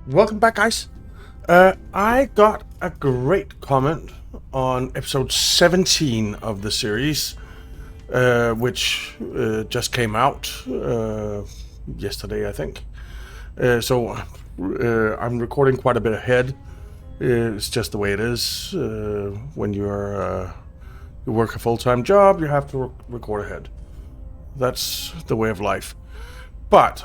Welcome back, guys. I got a great comment on episode 17 of the series, which just came out yesterday, I think. So I'm recording quite a bit ahead. It's just the way it is. When you work a full-time job, you have to record ahead. That's the way of life. But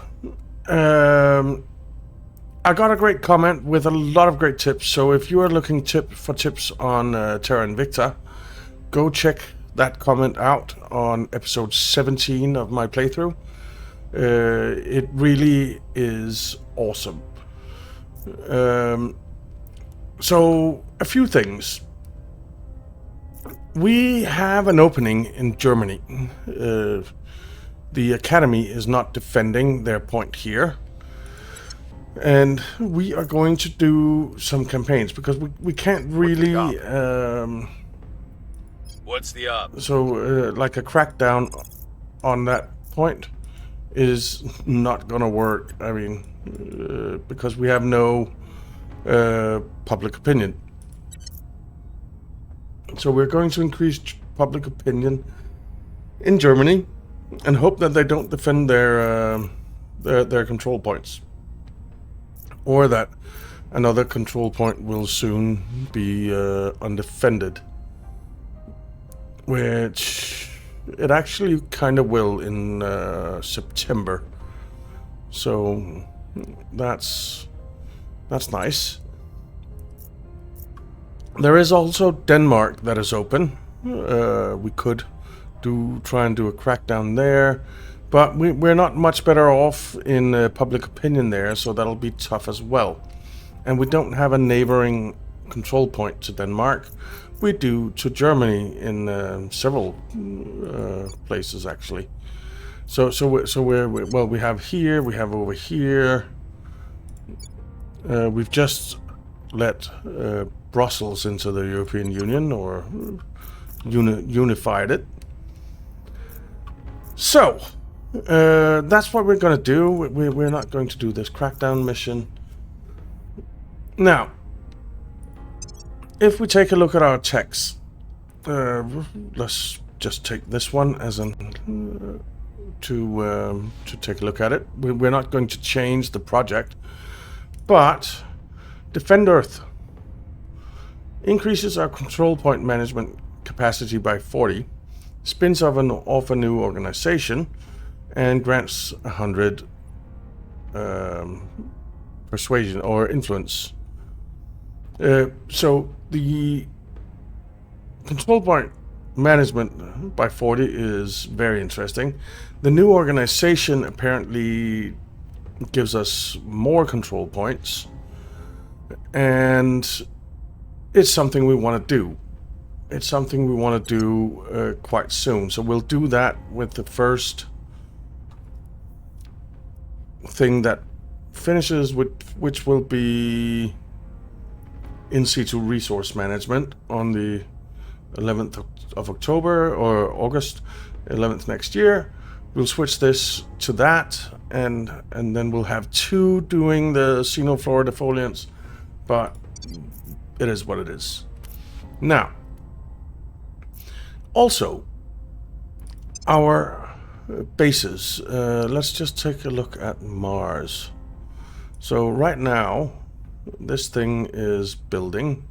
I got a great comment with a lot of great tips. So if you are looking for tips on Terra Invicta, go check that comment out on episode 17 of my playthrough. It really is awesome. So a few things. We have an opening in Germany. The Academy is not defending their point here. And we are going to do some campaigns because we can't really... What's the up? So, like a crackdown on that point is not gonna work. I mean, because we have no public opinion. So we're going to increase public opinion in Germany and hope that they don't defend their control points. Or that another control point will soon be undefended. Which it actually kind of will in September. So that's nice. There is also Denmark that is open. We could try and do a crackdown there. But we're not much better off in public opinion there, so that'll be tough as well. And we don't have a neighboring control point to Denmark. We do to Germany in several places, actually. So we have here, we have over here. We've just let Brussels into the European Union, or unified it. So... that's what we're going to do. We're not going to do this crackdown mission. Now, if we take a look at our text, let's just take this one as an to take a look at it. We're not going to change the project, but Defend Earth increases our control point management capacity by 40, spins off a new organization, and grants 100 persuasion or influence. So the control point management by 40 is very interesting. The new organization apparently gives us more control points, and it's something we want to do. It's something we want to do quite soon. So we'll do that with the first thing that finishes, which will be in situ resource management on the 11th of October or August 11th next year. We'll switch this to that, and then we'll have two doing the xenoflora defoliants, but it is what it is. Now, also, our bases. Let's just take a look at Mars. So right now, this thing is building.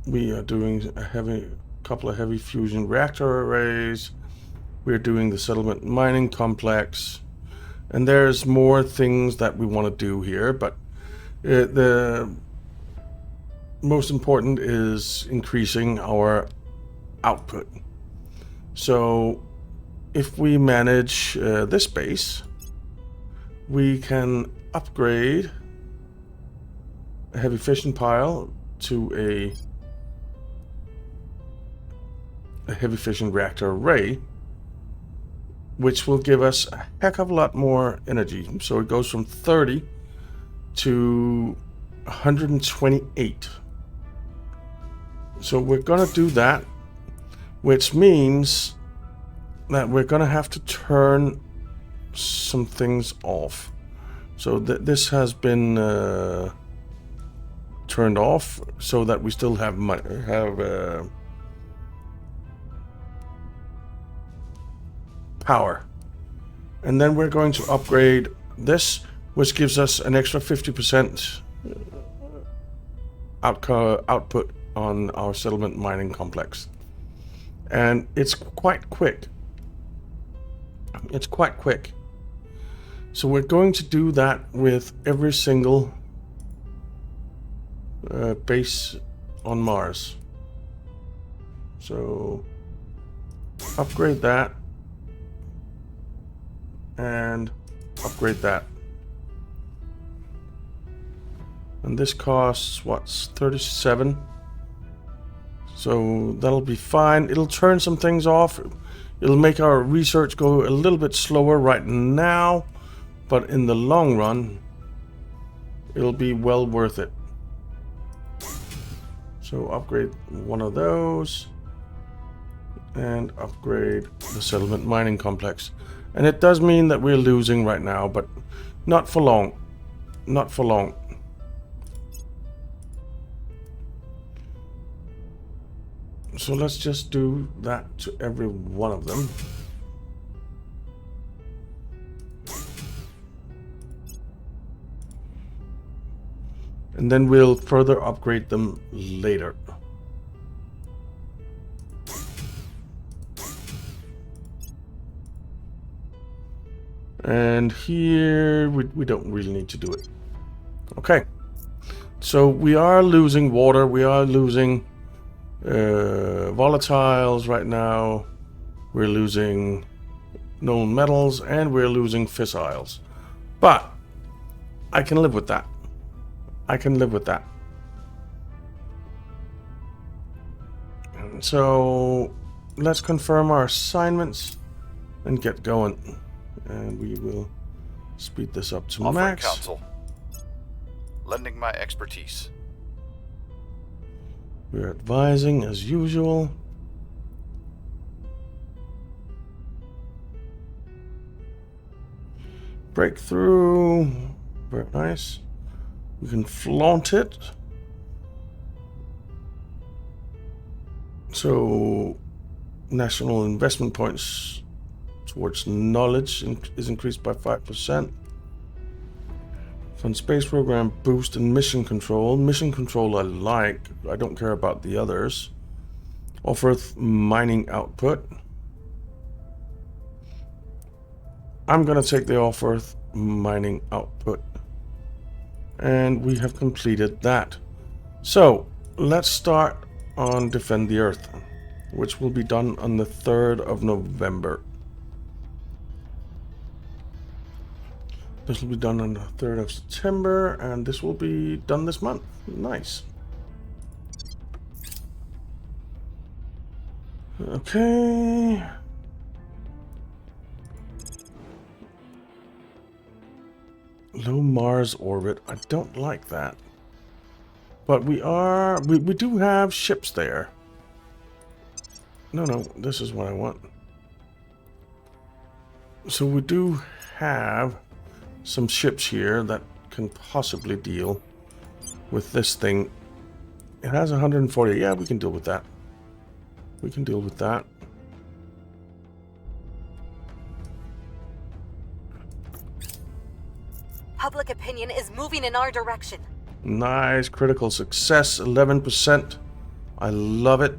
We are doing a couple of heavy fusion reactor arrays. We're doing the settlement mining complex, and there's more things that we want to do here. But the most important is increasing our output. So if we manage this base, we can upgrade a heavy fission pile to a heavy fission reactor array, which will give us a heck of a lot more energy. So it goes from 30 to 128. So we're gonna do that, which means that we're gonna have to turn some things off. So this has been turned off so that we still have power. And then we're going to upgrade this, which gives us an extra 50% output on our settlement mining complex. And it's quite quick. It's quite quick. So we're going to do that with every single base on Mars. So upgrade that and upgrade that. And this costs what's 37. So that'll be fine. It'll turn some things off. It'll make our research go a little bit slower right now, but in the long run, it'll be well worth it. So upgrade one of those and upgrade the settlement mining complex. And it does mean that we're losing right now, but not for long. Not for long. So let's just do that to every one of them. And then we'll further upgrade them later. And here, we don't really need to do it. Okay. So we are losing water. We are losing volatiles right now. We're losing known metals. And we're losing fissiles. But I can live with that. I can live with that. And so let's confirm our assignments and get going. And we will speed this up to Offering max. counsel. Lending my expertise. We're advising as usual. Breakthrough. Very nice. We can flaunt it. So, national investment points towards knowledge is increased by 5%. Fund space program boost and mission control. Mission control I like. I don't care about the others. Offer mining output. I'm gonna take the offer mining output. And we have completed that. So let's start on Defend the Earth, which will be done on the 3rd of November. This will be done on the 3rd of September, and this will be done this month. Nice. Okay. Low Mars orbit. I don't like that. But we do have ships there. No, this is what I want. So we do have some ships here that can possibly deal with this thing. It has 140. Yeah, we can deal with that. We can deal with that. Public opinion is moving in our direction. Nice. Critical success, 11%. I love it.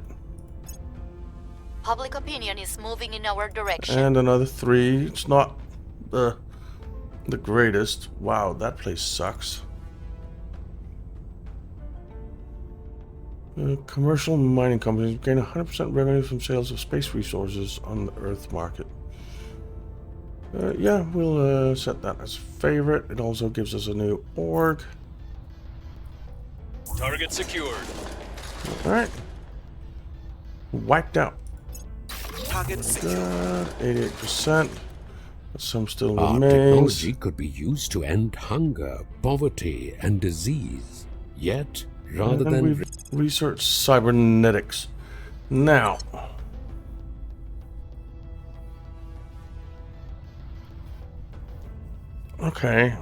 Public opinion is moving in our direction. And another 3. It's not the greatest. Wow, that place sucks. Commercial mining companies gain 100% revenue from sales of space resources on the Earth market. Yeah, we'll set that as favorite. It also gives us a new org. Target secured. Alright. Wiped out. Target secured. 88%. Some still Our remains. technology could be used to end hunger, poverty, and disease. Yet, rather And than we've researched cybernetics. Now, Okay.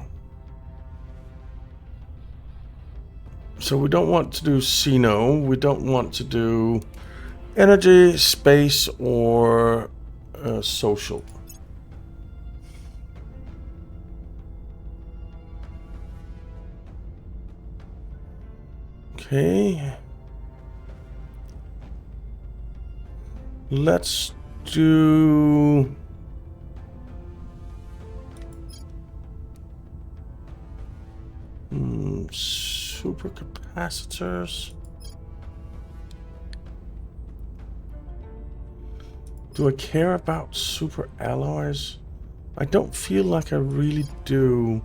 So we don't want to do Xeno. We don't want to do energy, space, or social. Okay. Let's do... supercapacitors. Do I care about super alloys? I don't feel like I really do.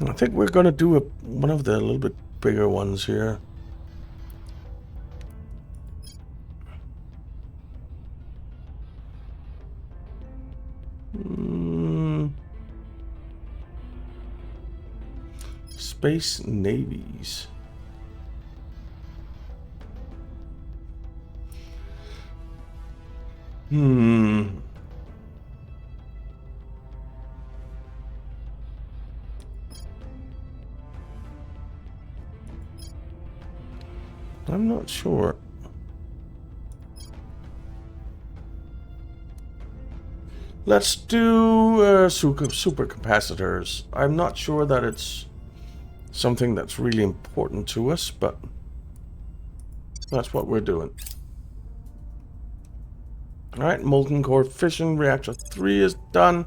I think we're going to do one of the little bit bigger ones here. Space navies. I'm not sure. Let's do supercapacitors. I'm not sure that it's something that's really important to us, but that's what we're doing. Alright, molten core fission reactor 3 is done.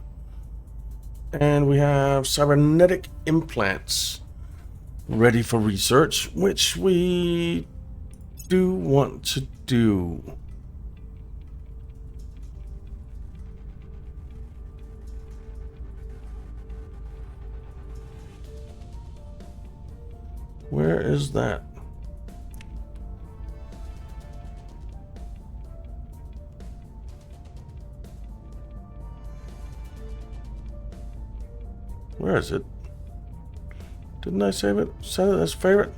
And we have cybernetic implants ready for research, which we do want to do. Where is that? Where is it? Didn't I save it? Set it as favorite?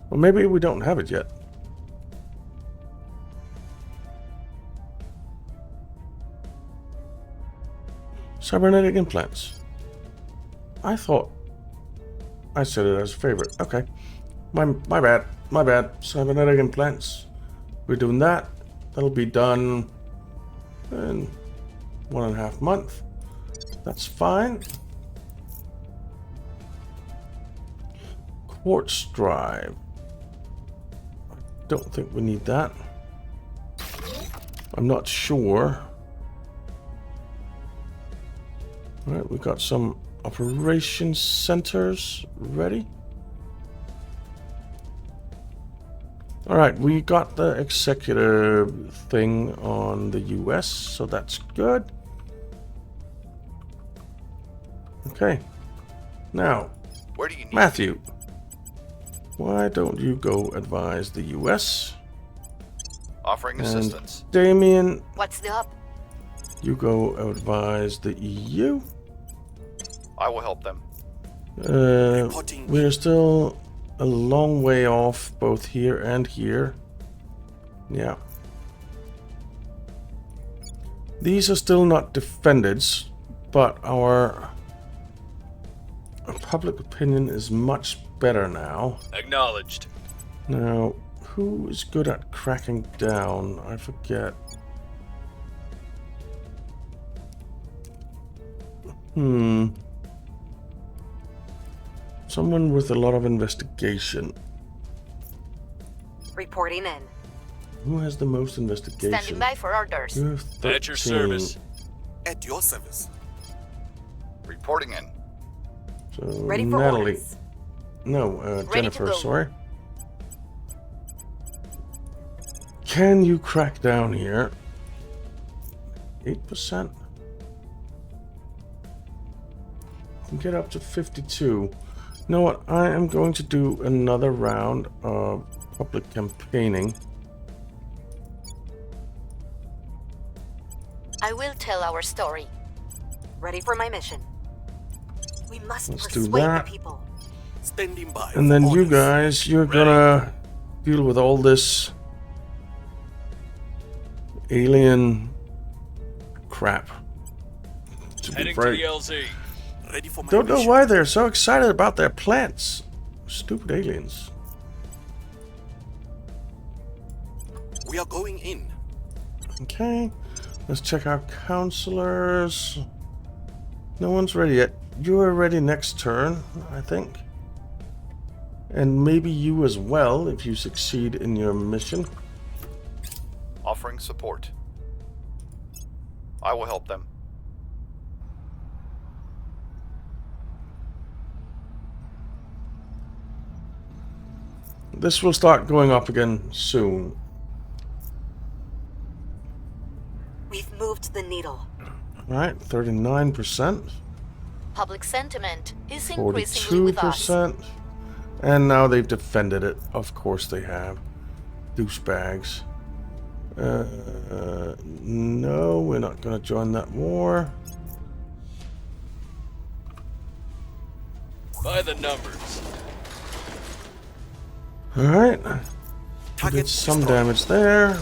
Well, maybe we don't have it yet. Cybernetic implants. I thought I set it as favorite. Okay. My bad. My bad. Cybernetic implants. We're doing that. That'll be done in 1.5 months. That's fine. Quartz drive. I don't think we need that. I'm not sure. Alright, we've got some operations centers ready. Alright, we got the executive thing on the US, so that's good. Okay. Now, Where do you need Matthew, why don't you go advise the US? offering And assistance? Damien, What's the up? you go advise the EU. I will help them. We're still a long way off both here and here. Yeah. These are still not defended, but our public opinion is much better now. Acknowledged. Now, who is good at cracking down? I forget. Someone with a lot of investigation. Reporting in. Who has the most investigation? Standing by for orders. You have At your 13. service. At your service. Reporting in. So Ready for Natalie. orders. No, Ready to Jennifer, go. sorry. Can you crack down here? 8%? Get up to 52. You know what? I am going to do another round of public campaigning. I will tell our story. Ready for my mission. We must Let's do persuade that. the people. Standing by. And for then you orders. guys, you're gonna deal with all this alien crap. To be Heading to frank. the LZ. Ready for my Don't know mission. why they're so excited about their plants. Stupid aliens. We are going in. Okay, let's check our counselors. No one's ready yet. You are ready next turn, I think. And maybe you as well, if you succeed in your mission. Offering support. I will help them. This will start going up again soon. We've moved the needle. Right, 39%, Public sentiment is increasingly with us. 42%. And now they've defended it. Of course they have. Douchebags. No, we're not going to join that war. By the numbers. Alright. Target Did some destroyed. damage there.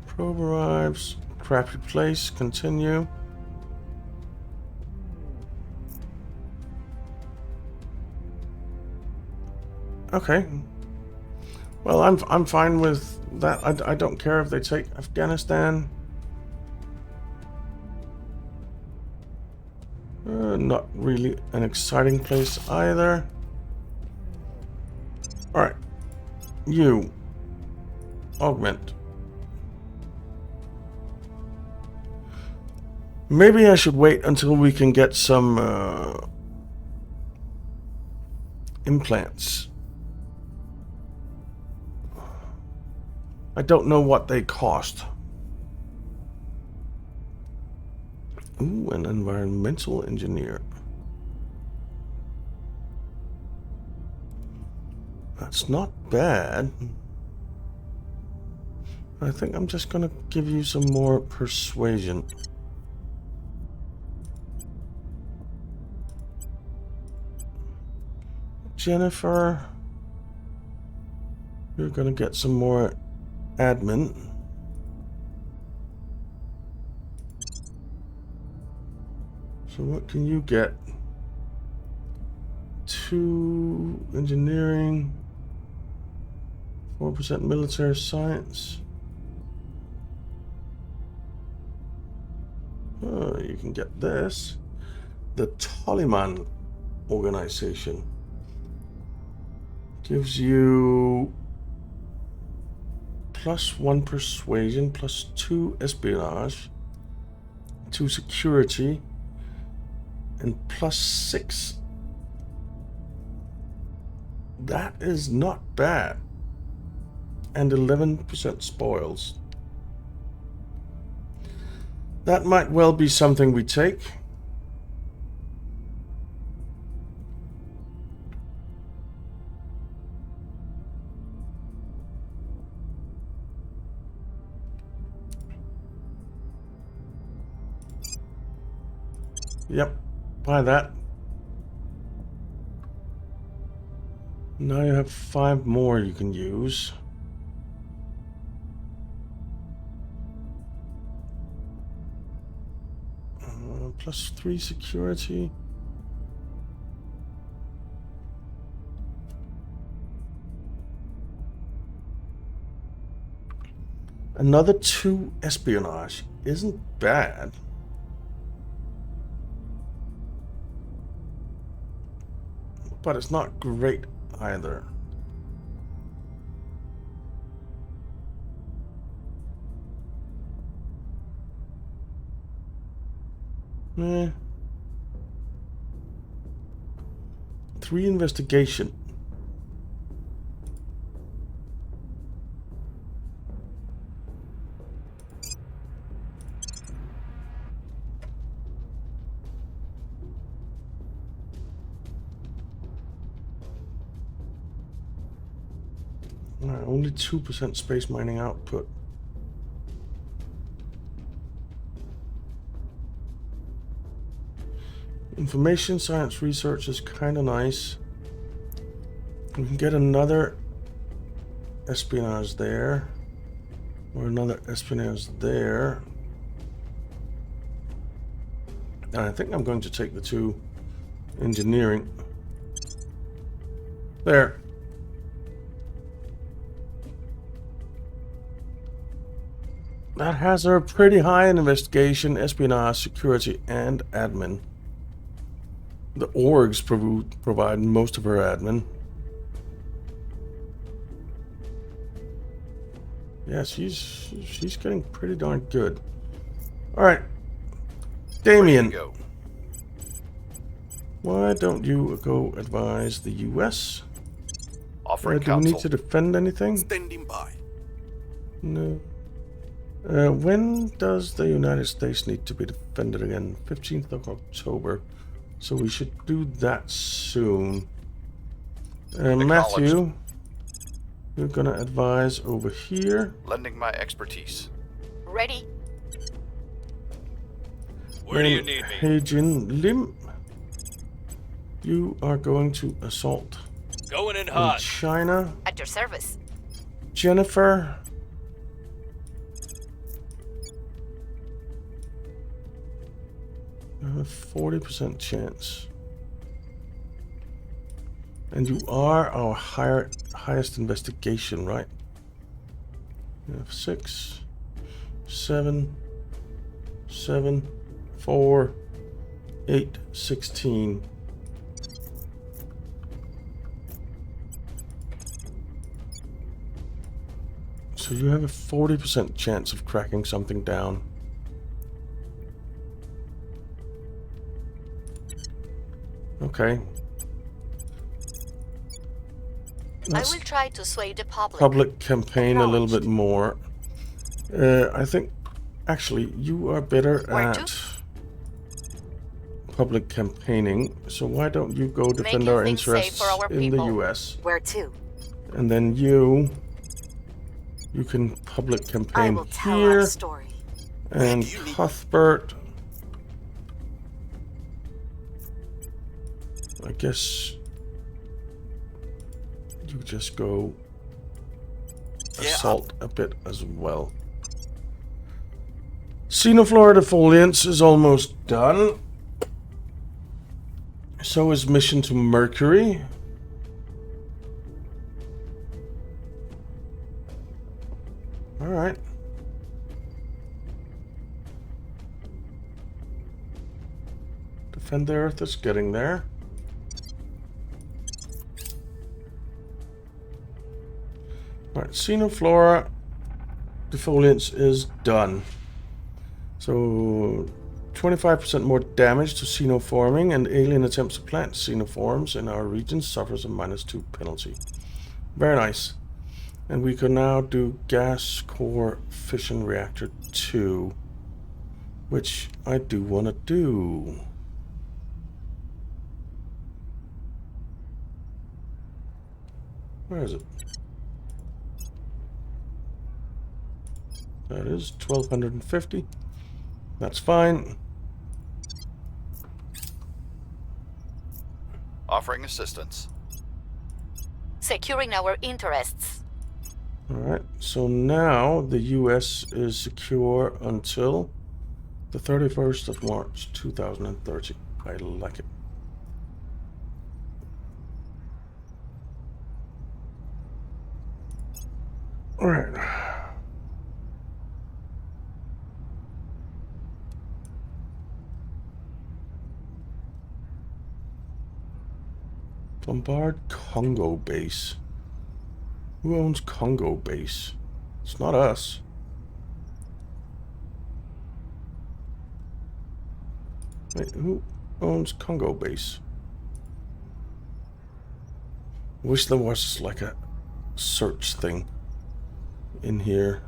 Probe arrives. Crappy place. Continue. Okay. Well, I'm fine with that. I don't care if they take Afghanistan. Not really an exciting place either. Alright. You. Augment. Maybe I should wait until we can get some implants. I don't know what they cost. Ooh, an environmental engineer. That's not bad. I think I'm just gonna give you some more persuasion. Jennifer, you're gonna get some more admin. So what can you get? 2 engineering, 4% military science. Oh, you can get this. The Taliban organization gives you +1 persuasion, +2 espionage, 2 security, and +6. That is not bad. And 11% spoils. That might well be something we take. Yep, buy that. Now you have 5 more you can use. +3 security. Another 2 espionage isn't bad. But it's not great either. Eh. 3 investigation. Only 2% space mining output. Information science research is kind of nice. We can get another espionage there. Or another espionage there. And I think I'm going to take the 2 engineering. There. That has a pretty high in investigation, espionage, security, and admin. The orgs provide most of her admin. Yeah, she's getting pretty darn good. All right, Damien. Ready to go. Why don't you go advise the U.S.? Offering Do we need counsel. to defend anything? Standing by. No. When does the United States need to be defended again? 15th of October. So we should do that soon. Matthew, you're gonna advise over here. Lending my expertise. Ready? Where do you need me? Heijin Lim, you are going to assault Going in in hot. China. At your service. Jennifer, you have a 40% chance. And you are our highest investigation, right? You have 6, 7, 4, 8, 16. So you have a 40% chance of tracking something down. Okay. I will try to sway the public. Public campaign a little bit more. I think, actually, you are better Where at to? public campaigning. So why don't you go defend Making our things safe interests for our in the people. U.S. Where to? and then you can public I campaign will tell here. our story. And Cuthbert, I guess you just go assault a bit as well. Xenoflora defoliants is almost done. So is mission to Mercury. Alright. Defend the Earth is getting there. Alright, Xenoflora defoliants is done. So 25% more damage to xenoforming, and alien attempts to plant xenoforms in our region suffers a -2 penalty. Very nice. And we can now do gas core fission reactor 2, which I do want to do. Where is it? That is 1250. That's fine. Offering assistance. Securing our interests. Alright, so now the US is secure until the 31st of March 2030. I like it. Alright. Bombard Congo base. Who owns Congo base? It's not us. Wait, who owns Congo base? Wish there was like a search thing in here.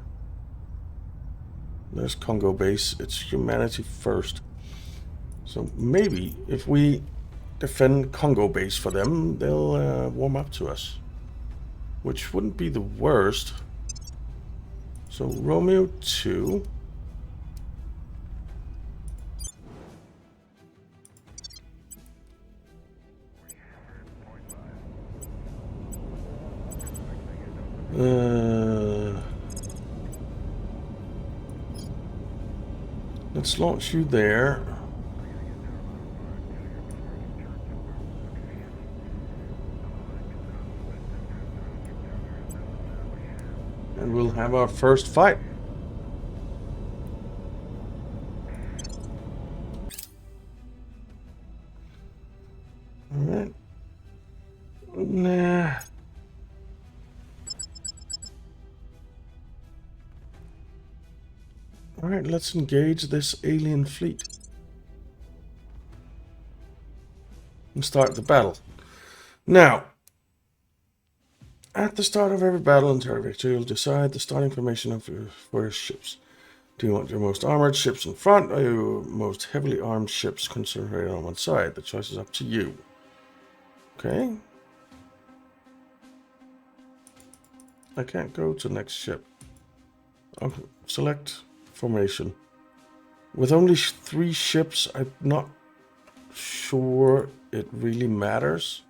There's Congo base. It's humanity first. So maybe if we defend Congo base for them, they'll warm up to us, which wouldn't be the worst. So Romeo 2. Let's launch you there. And we'll have our first fight. Alright. Nah. Alright, let's engage this alien fleet. And start the battle. Now, at the start of every battle in Terra Invicta, you'll decide the starting formation for your ships. Do you want your most armored ships in front, or your most heavily armed ships concentrated on one side? The choice is up to you. Okay. I can't go to next ship. Okay. Select formation. With only 3 ships, I'm not sure it really matters.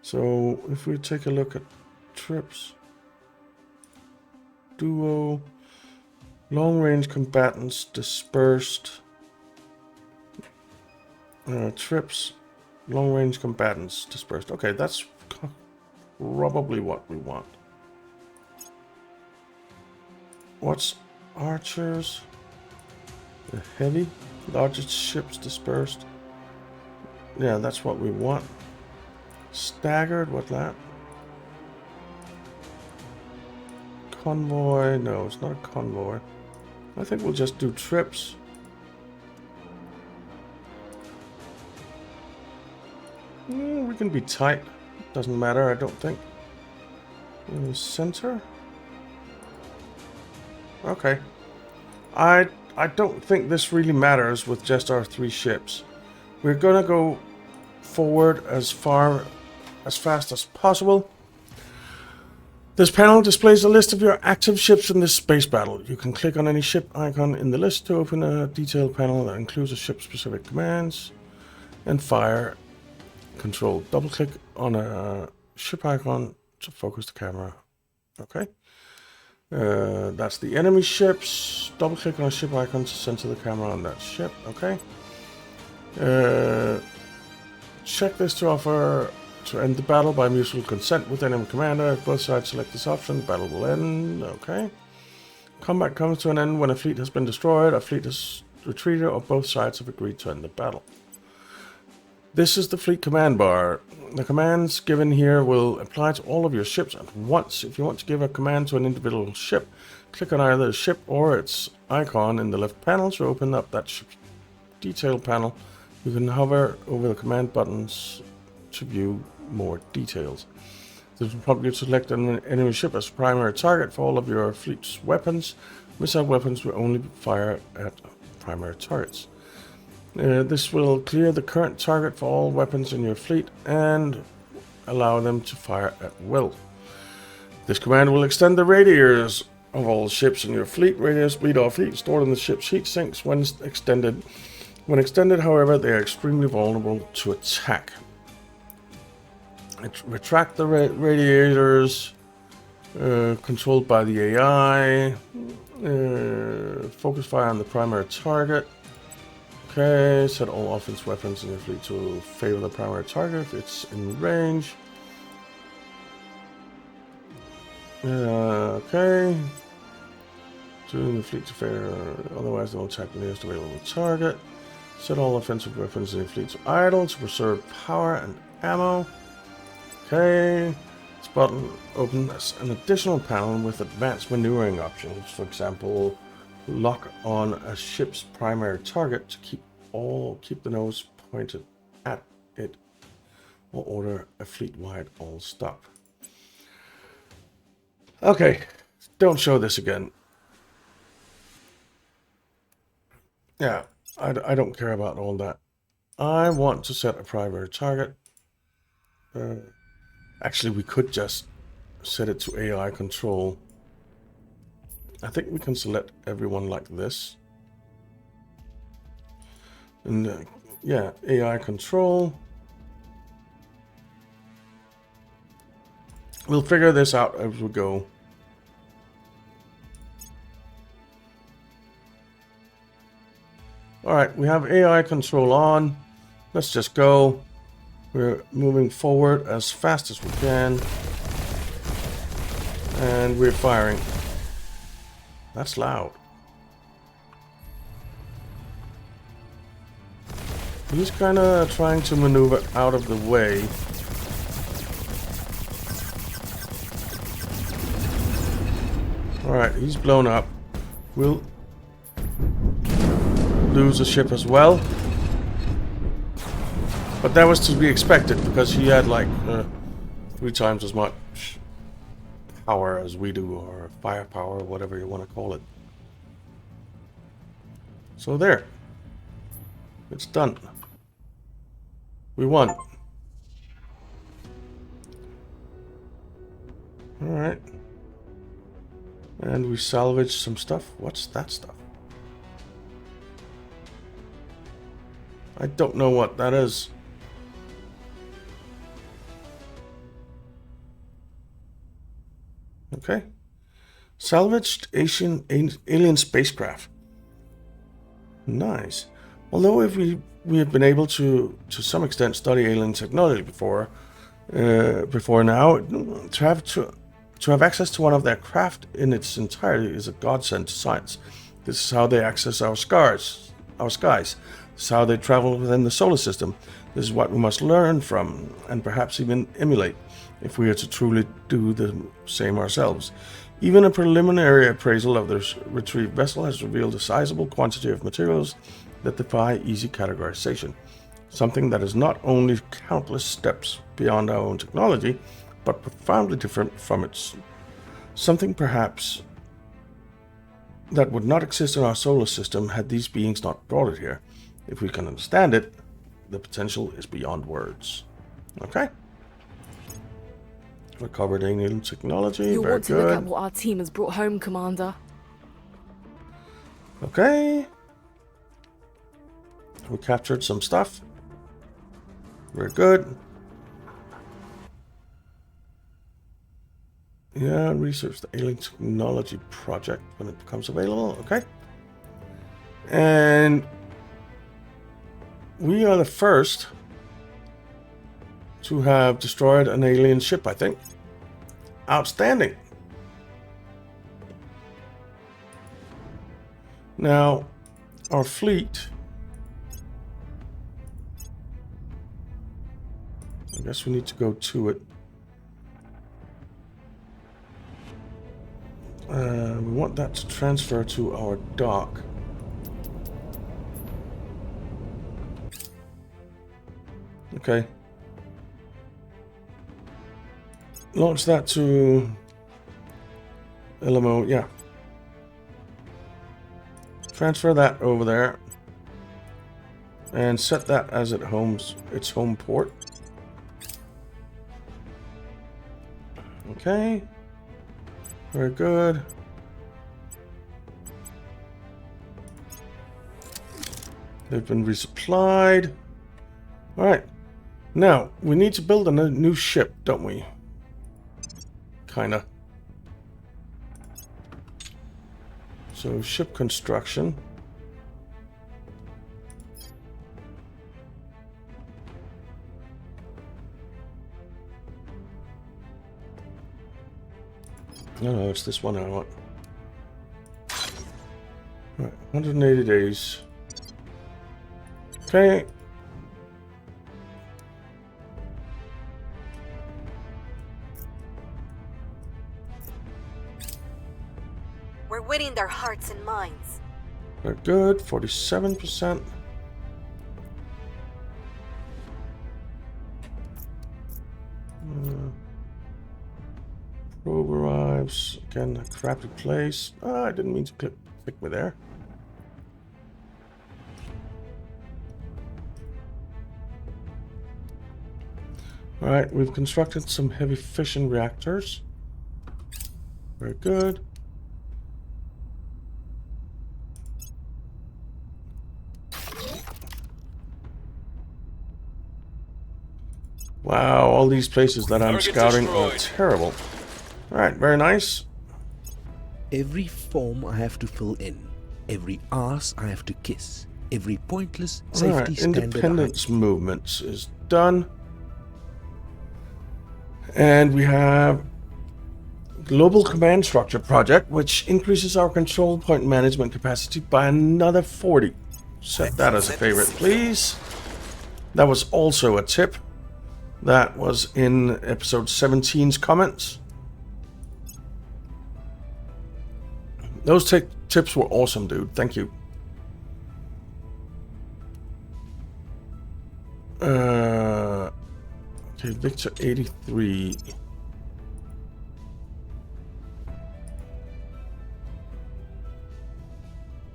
So if we take a look at trips, duo, long-range combatants dispersed, trips, long-range combatants dispersed. Okay, that's probably what we want. What's archers? The heavy, largest ships dispersed. Yeah, that's what we want. Staggered, what's that? Convoy, no, it's not a convoy. I think we'll just do trips. We can be tight. Doesn't matter, I don't think. In the center? Okay. I don't think this really matters with just our 3 ships. We're gonna go forward as fast as possible. This panel displays a list of your active ships in this space battle. You can click on any ship icon in the list to open a detailed panel that includes the ship-specific commands and fire control. Double-click on a ship icon to focus the camera. Okay. That's the enemy ships. Double-click on a ship icon to center the camera on that ship. Okay. Check this to offer to end the battle by mutual consent with enemy commander. If both sides select this option, the battle will end. Okay. Combat comes to an end when a fleet has been destroyed, a fleet has retreated, or both sides have agreed to end the battle. This is the fleet command bar. The commands given here will apply to all of your ships at once. If you want to give a command to an individual ship, click on either the ship or its icon in the left panel to open up that ship's detail panel. You can hover over the command buttons to view more details. This will prompt you to select an enemy ship as primary target for all of your fleet's weapons. Missile weapons will only fire at primary targets. This will clear the current target for all weapons in your fleet and allow them to fire at will. This command will extend the radius of all ships in your fleet. Radius, bleed off heat stored in the ship's heat sinks when extended. When extended, however, they are extremely vulnerable to attack. Retract the radiators, controlled by the AI. Focus fire on the primary target. Okay, set all offense weapons in your fleet to favor the primary target if it's in range. Okay. Turn the fleet to favor, otherwise they'll attack the nearest available target. Set all offensive weapons in your fleet to idle to preserve power and ammo. Okay. This button opens an additional panel with advanced maneuvering options. For example, lock on a ship's primary target to keep the nose pointed at it, or order a fleet-wide all stop. Okay, don't show this again. Yeah, I don't care about all that. I want to set a primary target. Actually, we could just set it to AI control. I think we can select everyone like this. And yeah, AI control. We'll figure this out as we go. Alright, we have AI control on. Let's just go. We're moving forward as fast as we can. And we're firing. That's loud. He's kind of trying to maneuver out of the way. Alright, he's blown up. We'll lose a ship as well. But that was to be expected because he had like 3 times as much power as we do, or firepower, whatever you want to call it. So there. It's done. We won. Alright. And we salvaged some stuff. What's that stuff? I don't know what that is. Okay. Salvaged alien spacecraft. Nice. Although if we have been able to some extent study alien technology before now, to have access to one of their craft in its entirety is a godsend to science. This is how they access our skies. This is how they travel within the solar system. This is what we must learn from, and perhaps even emulate, if we are to truly do the same ourselves. Even a preliminary appraisal of the retrieved vessel has revealed a sizable quantity of materials that defy easy categorization. Something that is not only countless steps beyond our own technology, but profoundly different from its. Something perhaps that would not exist in our solar system had these beings not brought it here. If we can understand it, the potential is beyond words. Okay? Recovered alien technology. You'll Very want to good. look at what our team has brought home, Commander. Okay. We captured some stuff. Very good. Yeah, research the alien technology project when it becomes available. Okay. And we are the first to have destroyed an alien ship, I think. Outstanding. Now, our fleet. I guess we need to go to it. We want that to transfer to our dock. Okay. Launch that to LMO, yeah. Transfer that over there. And set that as its home port. Okay. Very good. They've been resupplied. Alright. Now, we need to build a new ship, don't we? Kinda. So, ship construction. No, it's this one I want. Right, 180 days. Okay. We're winning their hearts and minds. Very good. 47%. Probe arrives. Again, a crappy place. I didn't mean to click me there. Alright, we've constructed some heavy fission reactors. Very good. Wow, all these places that I'm Target scouting are destroyed. terrible. Alright, very nice. Every form I have to fill in, every arse I have to kiss, every pointless safety Alright, standard independence movements is done. And we have Global Command Structure Project, which increases our control point management capacity by another 40. Set that as a favorite, please. That was also a tip. That was in episode 17's comments. Those tips were awesome, dude. Thank you. Okay, Victor 83.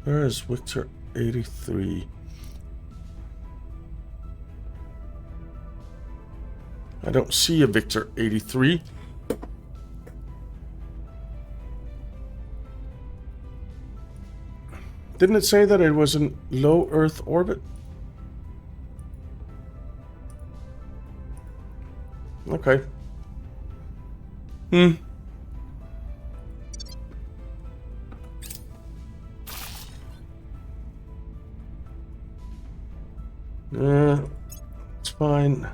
Where is Victor 83? I don't see a Victor 83. Didn't it say that it was in low Earth orbit? Okay. It's fine.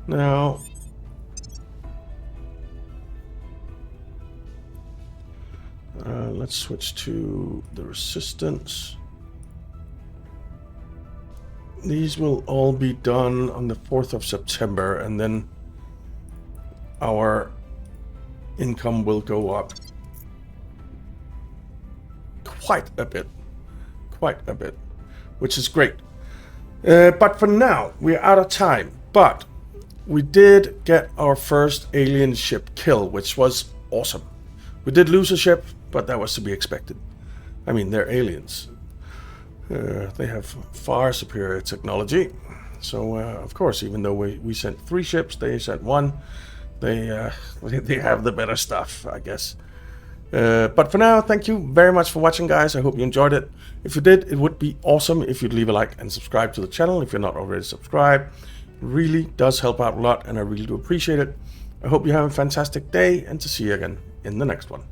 Now, let's switch to the resistance. These will all be done on the 4th of September, and then our income will go up quite a bit, which is great. But for now, we're out of time. But we did get our first alien ship kill, which was awesome. We did lose a ship, but that was to be expected. I mean, they're aliens. They have far superior technology. So, of course, even though we sent 3 ships, they sent 1. They have the better stuff, I guess. But for now, thank you very much for watching, guys. I hope you enjoyed it. If you did, it would be awesome if you'd leave a like and subscribe to the channel if you're not already subscribed. It really does help out a lot, and I really do appreciate it. I hope you have a fantastic day, and to see you again in the next one.